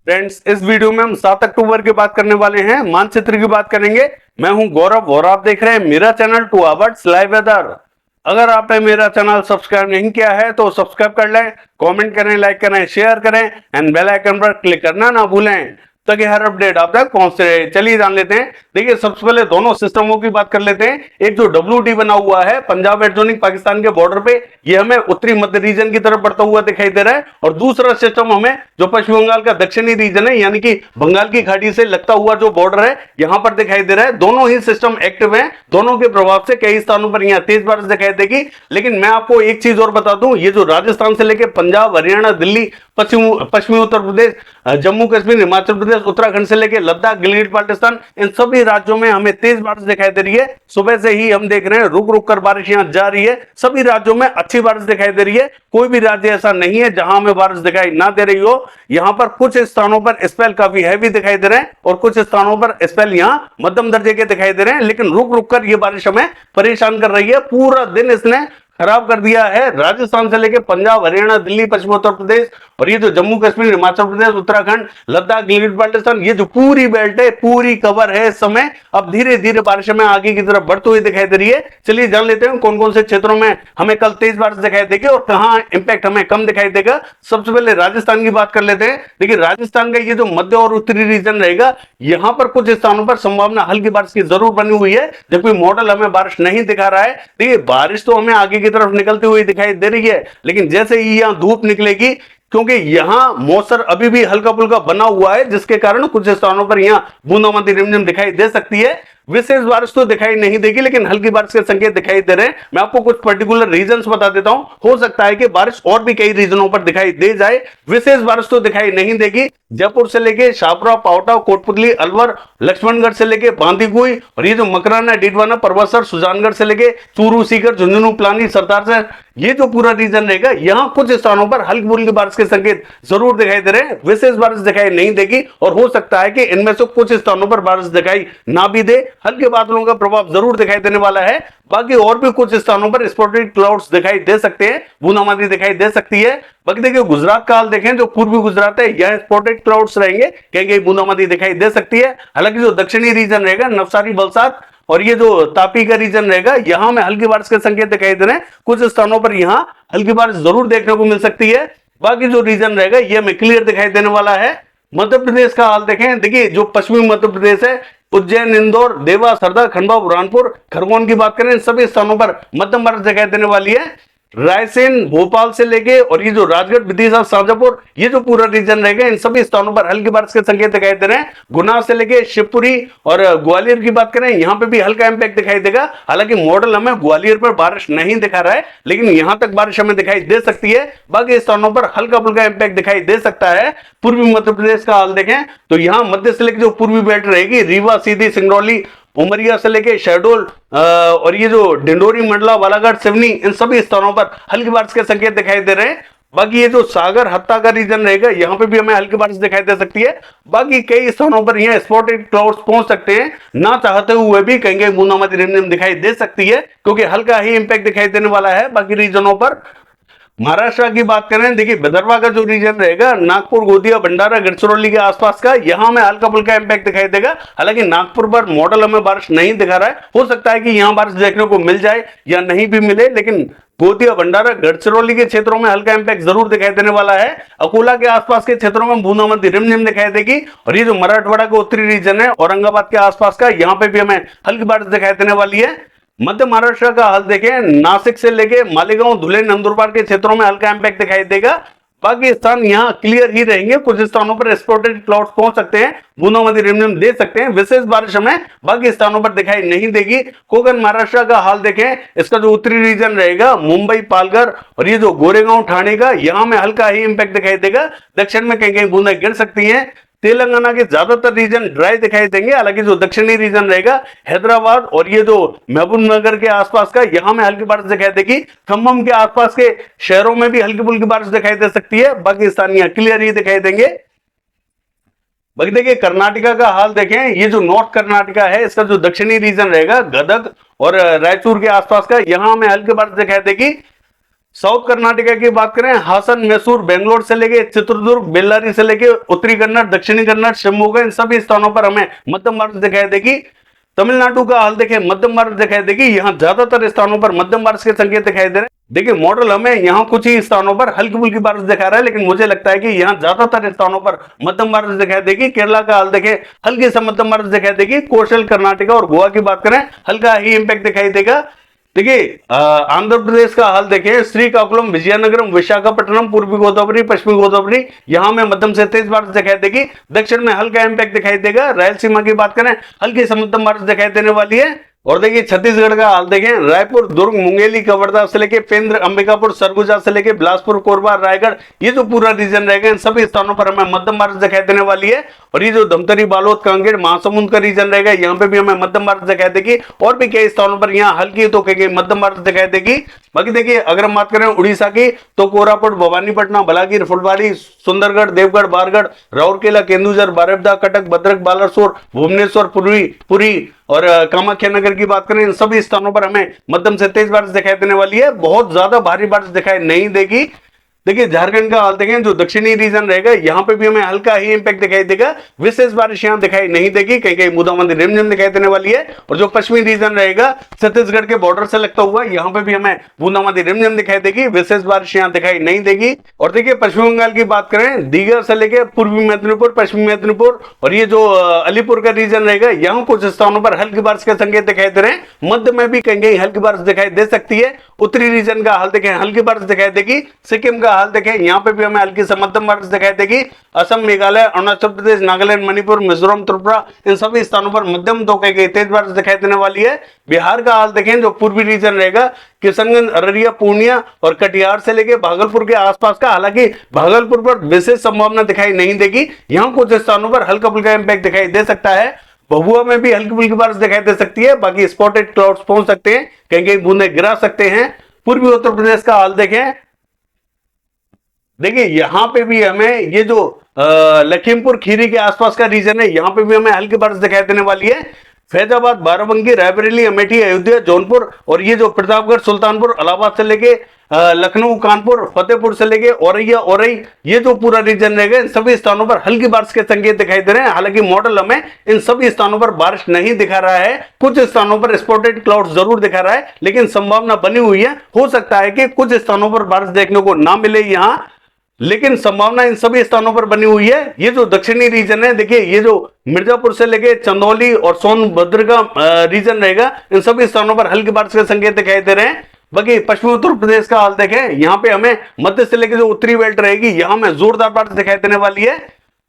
Friends, इस video में हम 7 अक्टूबर की बात करने वाले हैं। मानचित्र की बात करेंगे। मैं हूं गौरव और आप देख रहे हैं मेरा चैनल 2 आवर्स लाइव वेदर। अगर आपने मेरा चैनल सब्सक्राइब नहीं किया है तो सब्सक्राइब कर लें, कमेंट करें, लाइक करें, शेयर करें एंड बेल आइकन पर क्लिक करना ना भूलें ताकि हर अपडेट आप तक पहुंचते रहे। चलिए जान लेते हैं। देखिए, सबसे पहले दोनों सिस्टमों की बात कर लेते हैं। एक जो WD बना हुआ है पंजाब एडजोनिंग पाकिस्तान के बॉर्डर पे, ये हमें उत्तरी मध्य रीजन की तरफ बढ़ता हुआ दिखाई दे रहा है। और दूसरा सिस्टम हमें जो पश्चिम बंगाल का दक्षिणी रीजन है यानी कि बंगाल की खाड़ी से लगता हुआ जो बॉर्डर है यहां पर दिखाई दे रहा है। दोनों ही सिस्टम एक्टिव हैं। दोनों के प्रभाव से कई स्थानों पर यहां तेज बारिश दिखाई देगी। लेकिन मैं आपको एक चीज और बता दूं, ये जो राजस्थान से लेकर पंजाब, हरियाणा, दिल्ली, पश्चिमी उत्तर प्रदेश, जम्मू कश्मीर, हिमाचल प्रदेश, उत्तराखंड से लेकर लद्दाख, गिलगित बाल्टिस्तान, इन सभी राज्यों में हमें तेज बारिश दिखाई दे रही है। सुबह से ही हम देख रहे हैं रुक रुक कर बारिश यहां जा रही है। सभी राज्यों में अच्छी बारिश दिखाई दे रही है। कोई भी राज्य ऐसा नहीं है जहां हमें बारिश दिखाई ना दे रही हो। यहां पर कुछ स्थानों पर स्पेल काफी हैवी दिखाई दे रहे हैं और कुछ स्थानों पर स्पेल यहां मध्यम दर्जे के दिखाई दे रहे हैं। लेकिन रुक रुक कर यह बारिश हमें परेशान कर रही है। पूरा दिन इसने खराब कर दिया है। राजस्थान से लेकर पंजाब, हरियाणा, दिल्ली, पश्चिमी उत्तर प्रदेश और ये जो जम्मू कश्मीर, हिमाचल प्रदेश, उत्तराखंड, लद्दाख, गिलगित बाल्टिस्तान, ये जो पूरी बेल्ट है, पूरी कवर है इस समय। अब धीरे धीरे बारिश में आगे की तरफ बढ़ती हुई दिखाई दे रही है। चलिए जान लेते हैं कौन कौन से क्षेत्रों में हमें कल तेज बारिश दिखाई देगी और कहां इंपैक्ट हमें कम दिखाई देगा। सबसे पहले राजस्थान की बात कर लेते हैं। देखिए, राजस्थान का ये जो मध्य और उत्तरी रीजन रहेगा, यहां पर कुछ स्थानों पर संभावना हल्की बारिश की जरूर बनी हुई है, जबकि मॉडल हमें बारिश नहीं दिखा रहा है। देखिए, बारिश तो हमें आगे की तरफ निकलती हुई दिखाई दे रही है, लेकिन जैसे ही यहां धूप निकलेगी, क्योंकि यहां मौसम अभी भी हल्का फुल्का बना हुआ है, जिसके कारण कुछ स्थानों पर यहां बूंदाबांदी रिमझिम दिखाई दे सकती है। विशेष बारिश तो दिखाई नहीं देगी, लेकिन हल्की बारिश के संकेत दिखाई दे रहे हैं। मैं आपको कुछ पर्टिकुलर रीजंस बता देता हूं। हो सकता है कि बारिश और भी कई रीजनों पर दिखाई दे जाए। विशेष बारिश तो दिखाई नहीं देगी। जयपुर से लेके शाहपुरा, पावटा, कोटपुतली, अलवर, लक्ष्मणगढ़ से लेके बांदीकुई और ये जो मकराना, डीडवाना, परबतसर, सुजानगढ़ से लेके चूरू, सीकर, झुंझुनू, प्लानी, सरदार से ये जो पूरा रीजन रहेगा, यहां कुछ स्थानों पर हल्की फुल्की बारिश के संकेत जरूर दिखाई दे रहे हैं। विशेष बारिश दिखाई नहीं देगी और हो सकता है कि इनमें से कुछ स्थानों पर बारिश दिखाई ना भी दे। हल्के बादलों का प्रभाव जरूर दिखाई देने वाला है। बाकी और भी कुछ स्थानों पर स्पॉटेड क्लाउड्स दिखाई दे सकते हैं, बूंदाबांदी दिखाई दे सकती है। बाकी देखिए, गुजरात का हाल देखें, जो पूर्वी गुजरात है यह स्पॉटेड क्लाउड्स रहेंगे, कहीं कहीं बूंदाबांदी दिखाई दे सकती है। हालांकि जो दक्षिणी रीजन रहेगा, नवसारी, वलसाड और ये जो तापी का रीजन रहेगा, यहां में हल्की बारिश के संकेत दिखाई दे रहे हैं। कुछ स्थानों पर यहां हल्की बारिश जरूर देखने को मिल सकती है। बाकी जो रीजन रहेगा ये हमें क्लियर दिखाई देने वाला है। मध्य प्रदेश का हाल देखें। देखिए, जो पश्चिमी मध्य प्रदेश है, उज्जैन, इंदौर, देवास, हरदा, खंडवा, बुरहानपुर, खरगोन की बात करें, इन सभी स्थानों पर मध्यम बारिश दिखाई देने वाली है। रायसेन, भोपाल से लेके और ये जो राजगढ़, विदिशा, शाजापुर, ये जो पूरा रीजन रहेगा, इन सभी स्थानों पर हल्की बारिश के संकेत दिखाई दे रहे हैं। गुना से लेके शिवपुरी और ग्वालियर की बात करें, यहां पे भी हल्का इंपैक्ट दिखाई देगा। हालांकि मॉडल हमें ग्वालियर पर बारिश नहीं दिखा रहा है, लेकिन यहां तक बारिश हमें दिखाई दे सकती है। बाकी स्थानों पर हल्का फुल्का इंपैक्ट दिखाई दे सकता है। पूर्वी मध्य प्रदेश का हाल देखें तो यहां मध्य से लेकर जो पूर्वी बेल्ट रहेगी, रीवा, सीधी, सिंगरौली, उमरिया से लेके शहडोल और ये जो डिंडोरी, मंडला, बालाघाट, सिवनी, इन सभी स्थानों पर हल्की बारिश के संकेत दिखाई दे रहे हैं। बाकी ये जो सागर, हत्ता का रीजन रहेगा, यहां पे भी हमें हल्की बारिश दिखाई दे सकती है। बाकी कई स्थानों पर यहां स्पॉटेड क्लाउड्स पहुंच सकते हैं। ना चाहते हुए भी कहीं कहीं बूंदाबांदी रिमझिम दिखाई दे सकती है, क्योंकि हल्का ही इंपैक्ट दिखाई देने वाला है बाकी रीजनों पर। महाराष्ट्र की बात करें, देखिए विदर्भा का जो रीजन रहेगा, नागपुर, गोंदिया, भंडारा, गढ़चिरौली के आसपास का, यहां हमें हल्का फुल्का इंपैक्ट दिखाई देगा। हालांकि नागपुर पर मॉडल हमें बारिश नहीं दिखा रहा है। हो सकता है कि यहां बारिश देखने को मिल जाए या नहीं भी मिले, लेकिन गोंदिया, भंडारा, गढ़चिरौली के क्षेत्रों में हल्का इंपैक्ट जरूर दिखाई देने वाला है। अकोला के आसपास के क्षेत्रों में बूंदाबांदी रिमझिम दिखाई देगी। और ये जो मराठवाड़ा का उत्तरी रीजन है, औरंगाबाद के आसपास का, यहां पे भी हमें हल्की बारिश दिखाई देने वाली है। मध्य महाराष्ट्र का हाल देखें, नासिक से लेके मालेगांव, धुले, नंदुरबार के क्षेत्रों में हल्का इंपैक्ट दिखाई देगा। बाकी स्थान यहां क्लियर ही रहेंगे। कुछ स्थानों पर स्पॉटेड क्लाउड्स पहुंच सकते हैं, बूंदाबांदी रिमझिम दे सकते हैं। विशेष बारिश हमें बाकी स्थानों पर दिखाई नहीं देगी। कोकण महाराष्ट्र का हाल देखें, इसका जो उत्तरी रीजन रहेगा, मुंबई, पालघर और ये जो गोरेगांव, ठाणे का, यहां में हल्का ही इंपैक्ट दिखाई देगा। दक्षिण में कहीं कहीं बूंदें गिर सकती हैं। तेलंगाना के ज्यादातर रीजन ड्राई दिखाई देंगे। हालांकि जो दक्षिणी रीजन रहेगा, हैदराबाद और ये जो महबूब नगर के आसपास का, यहां में हल्की बारिश दिखाई देगी। खम्भम के आसपास के शहरों में भी हल्की फुल्की बारिश दिखाई दे सकती है। बाकी स्थान यहां क्लियर ही दिखाई देंगे। बाकी देखिए, कर्नाटका का हाल देखें, ये जो नॉर्थ कर्नाटका है, इसका जो दक्षिणी रीजन रहेगा, गदग और रायचूर के आसपास का, यहां में हल्की बारिश दिखाई देगी। साउथ कर्नाटका की बात करें, हासन, मैसूर, बेंगलोर से लेके चित्रदुर्ग, बेल्लारी से लेके उत्तरी कन्नड़, दक्षिणी कन्नड़, शिवमोगा, इन सभी स्थानों पर हमें मध्यम बारिश दिखाई देगी। तमिलनाडु का हाल देखें, मध्यम बारिश दिखाई देगी। यहाँ ज्यादातर स्थानों पर मध्यम बारिश के संकेत दिखाई दे रहे हैं। देखिए मॉडल हमें यहाँ कुछ ही स्थानों पर हल्की फुल्की बारिश दिखा रहा है, लेकिन मुझे लगता है कि यहाँ ज्यादातर स्थानों पर मध्यम बारिश दिखाई देगी। केरला का हाल देखें, हल्की सा मध्यम बारिश दिखाई देगी। कोस्टल कर्नाटका और गोवा की बात करें, हल्का ही इंपैक्ट दिखाई देगा। देखिए आंध्र प्रदेश का हाल देखें, श्रीकाकुलम, विजयनगरम, विशाखापट्टनम, पूर्वी गोदावरी, पश्चिमी गोदावरी, यहां में मध्यम से तेज बारिश दिखाई देगी। दक्षिण में हल्का इंपैक्ट दिखाई देगा। रायलसीमा की बात करें, हल्की से मध्यम बारिश दिखाई देने वाली है। और देखिए छत्तीसगढ़ का हाल देखें, रायपुर, दुर्ग, मुंगेली, कवर्धा से लेके पेंद्र, अंबिकापुर, सरगुजा से लेके बिलासपुर, कोरबा, रायगढ़, ये जो पूरा रीजन रहेगा, इन सभी स्थानों पर हमें मध्यम बारिश दिखाई देने वाली है। और ये जो धमतरी, बालोद, कांकेर, महासमुंद का रीजन रहेगा, यहाँ पे भी हमें मध्यम बारिश दिखाई देगी। और भी कई स्थानों पर यहाँ हल्की तो कहीं मध्यम बारिश दिखाई देगी। बाकी देखिए अगर हम बात करें उड़ीसा की, तो कोरापुट, भवानीपटना, बलागीर, फुलबाड़ी, सुंदरगढ़, देवगढ़, बारगढ़, राउरकेला, केंदुझर, बारेपदा, कटक, भद्रक, बालासोर, भुवनेश्वर, पुरी और कामाख्या नगर की बात करें, इन सभी स्थानों पर हमें मध्यम से तेज बारिश दिखाई देने वाली है। बहुत ज्यादा भारी बारिश दिखाई नहीं देगी। देखिए झारखंड का हाल देखें, जो दक्षिणी रीजन रहेगा, यहाँ पे भी हमें हल्का ही इंपैक्ट दिखाई देगा। विशेष बारिश यहाँ दिखाई नहीं देगी, कहीं कहीं बूंदाबांदी रिमझिम दिखाई देने वाली है। और जो पश्चिमी रीजन रहेगा, छत्तीसगढ़ के बॉर्डर से लगता हुआ, यहाँ पे भी हमें बूंदाबांदी रिमझिम दिखाई देगी। विशेष बारिश यहाँ दिखाई नहीं देगी। और देखिए पश्चिम बंगाल की बात करें, दीघा से लेकर पूर्वी मेदिनीपुर, पश्चिमी मेदिनीपुर और ये जो अलीपुर का रीजन रहेगा, यहाँ कुछ स्थानों पर हल्की बारिश के संकेत दिखाई दे रहे हैं। मध्य में भी कहीं कहीं हल्की बारिश दिखाई दे सकती है। उत्तरी रीजन का हाल देखें, हल्की बारिश दिखाई देगी। सिक्किम का हाल देखें, यहाँ पे भी हमें हल्की से मध्यम बारिश दिखाई देगी। असम, मेघालय, अरुणाचल प्रदेश, नागालैंड, मणिपुर, मिजोरम, त्रिपुरा, इन सभी स्थानों पर मध्यम तो कहीं तेज बारिश दिखाई देने वाली है। बिहार का हाल देखें, जो पूर्वी रीजन रहेगा, किशनगंज, अररिया, पूर्णिया और कटिहार से लेकर भागलपुर के आसपास का, हालांकि भागलपुर पर विशेष संभावना दिखाई नहीं देगी। यहाँ कुछ स्थानों पर हल्का फुल्का इंपैक्ट दिखाई दे सकता है। भभुआ में भी हल्की फुल्की बारिश दिखाई दे सकती है। बाकी स्पॉटेड क्लाउड्स पहुंच सकते हैं, कहीं कहीं बूंदे गिरा सकते हैं। पूर्वी उत्तर प्रदेश का हाल देखें, देखिए यहां पे भी हमें ये जो लखीमपुर खीरी के आसपास का रीजन है, यहां पे भी हमें हल्की बारिश दिखाई देने वाली है। फैजाबाद, बाराबंकी, रायबरेली, अमेठी, अयोध्या, जौनपुर और ये जो प्रतापगढ़, सुल्तानपुर, इलाहाबाद से लेके लखनऊ, कानपुर, फतेहपुर से लेके औरैया, औरई, ये जो पूरा रीजन रहेगा, इन सभी स्थानों पर हल्की बारिश के संकेत दिखाई दे रहे हैं। हालांकि मॉडल हमें इन सभी स्थानों पर बारिश नहीं दिखा रहा है। कुछ स्थानों पर स्पॉटेड क्लाउड जरूर दिखा रहा है, लेकिन संभावना बनी हुई है। हो सकता है कि कुछ स्थानों पर बारिश देखने को ना मिले यहां, लेकिन संभावना इन सभी स्थानों पर बनी हुई है। ये जो दक्षिणी रीजन है, देखिए ये जो मिर्जापुर से लेके चंदौली और सोनभद्र का रीजन रहेगा, इन सभी स्थानों पर हल्की बारिश के संकेत दिखाई दे रहे हैं। बाकी पश्चिमी उत्तर प्रदेश का हाल देखें, यहाँ पे हमें मध्य से लेकर जो उत्तरी बेल्ट रहेगी, यहाँ में जोरदार बारिश दिखाई देने वाली है।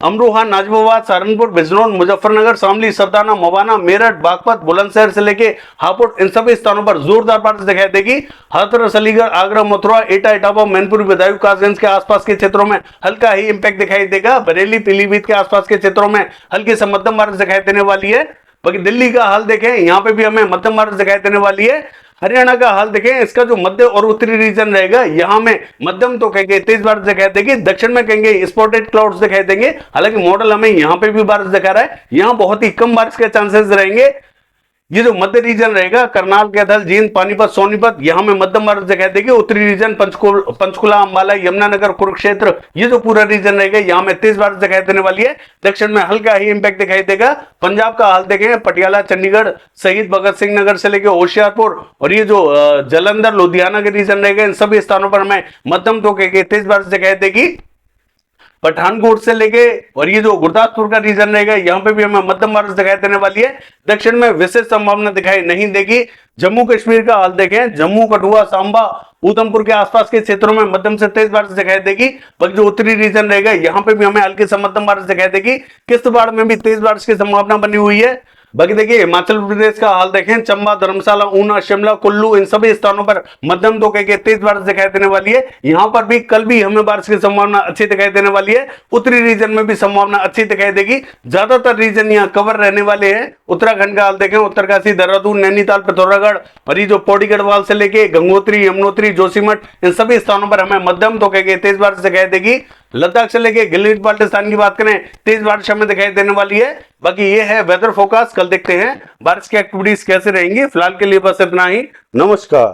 अमरोहा, नाजिबाबाद, सहारनपुर, बिजनौर, मुजफ्फरनगर, शामली, सरदाना, मवाना, मेरठ, बागपत, बुलंदशहर से लेके हापुड़, इन सभी स्थानों पर जोरदार बारिश दिखाई देगी। हाथरस, अलीगढ़, आगरा, मथुरा, एटा, इटावा, मैनपुरी, बदायूं, कासगंज के आसपास के क्षेत्रों में हल्का ही इंपैक्ट दिखाई देगा। बरेली, पीलीभीत के आसपास के क्षेत्रों में हल्की से मध्यम बारिश दिखाई देने वाली है। बाकी दिल्ली का हाल देखें, यहाँ पे भी हमें मध्यम बारिश दिखाई देने वाली है। हरियाणा का हाल देखें, इसका जो मध्य और उत्तरी रीजन रहेगा, यहाँ में मध्यम तो कहेंगे तेज बारिश दिखाई देगी। दक्षिण में कहेंगे स्पॉटेड क्लाउड्स दिखाई देंगे। हालांकि मॉडल हमें यहाँ पे भी बारिश दिखा रहा है, यहाँ बहुत ही कम बारिश के चांसेस रहेंगे। ये जो मध्य रीजन रहेगा, करनाल, कैथल, जींद, पानीपत, सोनीपत, यहाँ में मध्यम बारिश दिखाई देगी। उत्तरी रीजन पंचकुला, अंबाला, यमुनानगर, कुरुक्षेत्र, ये जो पूरा रीजन रहेगा, यहाँ में तेज बारिश दिखाई देने वाली है। दक्षिण में हल्का ही इंपैक्ट दिखाई देगा। पंजाब का हाल देखें, पटियाला, चंडीगढ़, शहीद भगत सिंह नगर से लेकर होशियारपुर और ये जो जलंधर, लुधियाना के रीजन रहेगा, इन सभी स्थानों पर हमें मध्यम तो कहेंगे तेज बारिश दिखाई देगी। पठानकोट से लेके और ये जो गुरदासपुर का रीजन रहेगा, यहाँ पे भी हमें मध्यम बारिश दिखाई देने वाली है। दक्षिण में विशेष संभावना दिखाई नहीं देगी। जम्मू कश्मीर का हाल देखें, जम्मू, कठुआ, सांबा, उधमपुर के आसपास के क्षेत्रों में मध्यम से तेज बारिश दिखाई देगी। बाकी जो उत्तरी रीजन रहेगा, यहाँ पे भी हमें हल्की से मध्यम बारिश दिखाई देगी। किश्तवाड़ में भी तेज बारिश की संभावना बनी हुई है। बाकी देखिए हिमाचल प्रदेश का हाल देखें, चंबा, धर्मशाला, ऊना, शिमला, कुल्लू, इन सभी स्थानों पर मध्यम तो कहेंगे तेज बारिश दिखाई देने वाली है। यहाँ पर भी कल भी हमें बारिश की संभावना अच्छी दिखाई देने वाली है। उत्तरी रीजन में भी संभावना अच्छी दिखाई देगी। ज्यादातर रीजन यहाँ कवर रहने वाले हैं। उत्तराखंड का हाल देखें, उत्तरकाशी, देहरादून, नैनीताल, पिथौरागढ़ और ये जो पौड़ी गढ़वाल से लेके गंगोत्री, यमुनोत्री, जोशीमठ, इन सभी स्थानों पर हमें मध्यम तो कहेंगे तेज बारिश दिखाई देगी। लद्दाख से लेके गिलगित बाल्टिस्तान की बात करें, तेज बारिश हमें दिखाई देने वाली है। बाकी ये है वेदर फोरकास्ट। कल देखते हैं बारिश की एक्टिविटीज कैसे रहेंगी। फिलहाल के लिए बस इतना ही। नमस्कार।